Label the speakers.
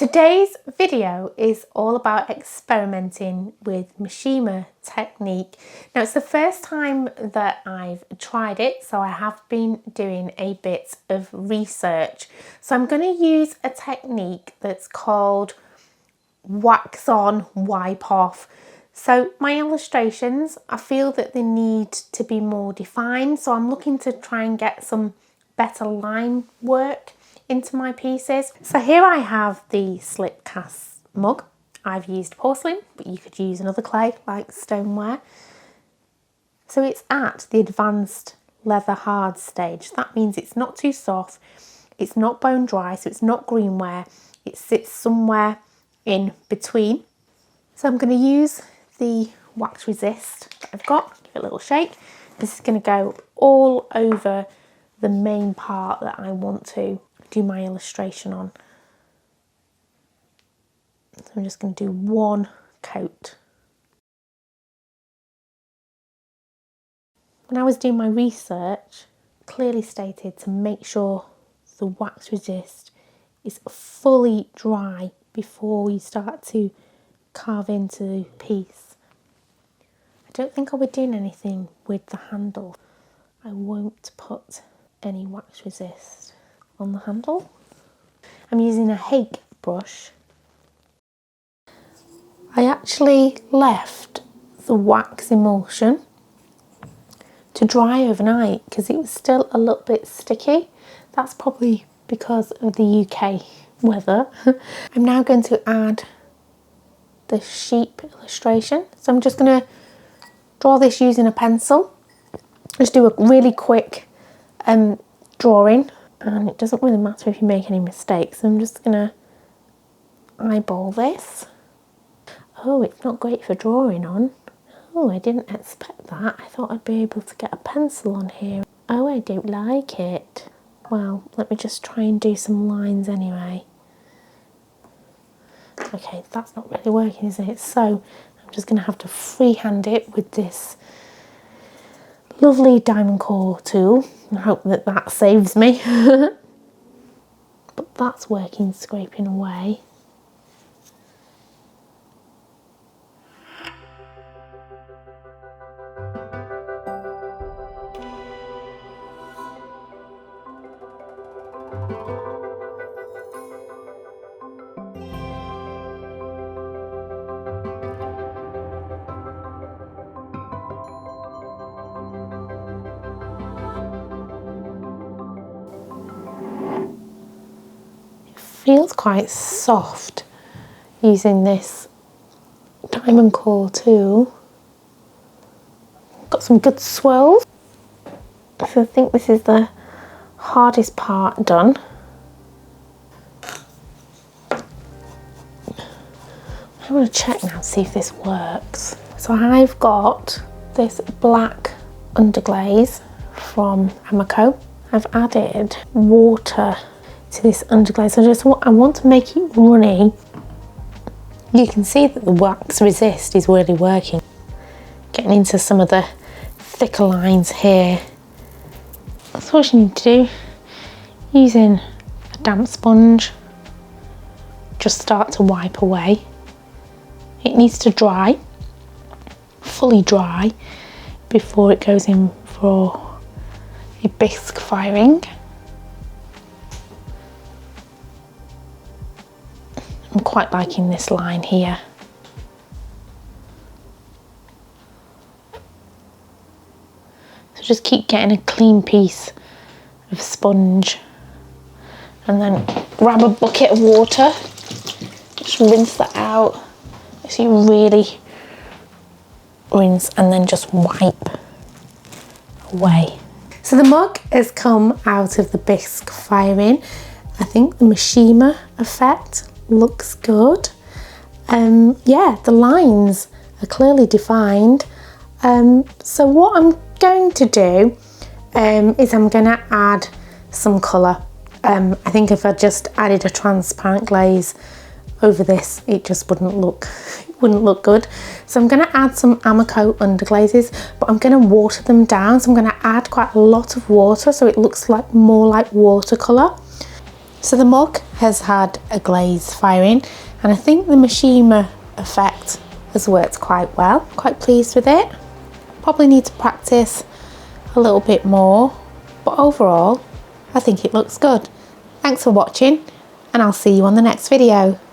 Speaker 1: Today's video is all about experimenting with Mishima technique. Now it's the first time that I've tried it, so I have been doing a bit of research. So I'm going to use a technique that's called wax on, wipe off. So my illustrations, I feel that they need to be more defined, so I'm looking to try and get some better line work into my pieces. So here I have the slip cast mug. I've used porcelain, but you could use another clay like stoneware. So it's at the advanced leather hard stage. That means it's not too soft, it's not bone dry, so it's not greenware. It sits somewhere in between. So I'm going to use the wax resist that I've got, give it a little shake. This is going to go all over the main part that I want to do my illustration on. So I'm just going to do one coat. When I was doing my research, clearly stated to make sure the wax resist is fully dry before you start to carve into the piece. I don't think I'll be doing anything with the handle. I won't put any wax resist on the handle. I'm using a hake brush. I actually left the wax emulsion to dry overnight because it was still a little bit sticky. That's probably because of the UK weather. I'm now going to add the sheep illustration. So I'm just going to draw this using a pencil. Just do a really quick drawing. And it doesn't really matter if you make any mistakes. I'm just going to eyeball this. Oh, it's not great for drawing on. Oh, I didn't expect that. I thought I'd be able to get a pencil on here. Oh, I don't like it. Well, let me just try and do some lines anyway. Okay, that's not really working, is it? So I'm just going to have to freehand it with this lovely diamond core tool. I hope that that saves me. But that's working, scraping away. Feels quite soft using this diamond core tool. Got some good swirls. So I think this is the hardest part done. I want to check now to see if this works. So I've got this black underglaze from Amaco. I've added water to this underglaze. I want to make it runny. You can see that the wax resist is really working. Getting into some of the thicker lines here. That's what you need to do. Using a damp sponge, just start to wipe away. It needs to dry, fully dry, before it goes in for a bisque firing. I'm quite liking this line here. So just keep getting a clean piece of sponge and then grab a bucket of water. Just rinse that out. So you really rinse and then just wipe away. So the mug has come out of the bisque firing. I think the Mishima effect looks good. Yeah, the lines are clearly defined. So what I'm going to do is I'm going to add some colour. I think if I just added a transparent glaze over this, it just wouldn't look good. So I'm going to add some Amaco underglazes, but I'm going to water them down. So I'm going to add quite a lot of water so it looks like more like watercolour. So the mug has had a glaze firing, and I think the Mishima effect has worked quite well. Quite pleased with it. Probably need to practice a little bit more, but overall I think it looks good. Thanks for watching, and I'll see you on the next video.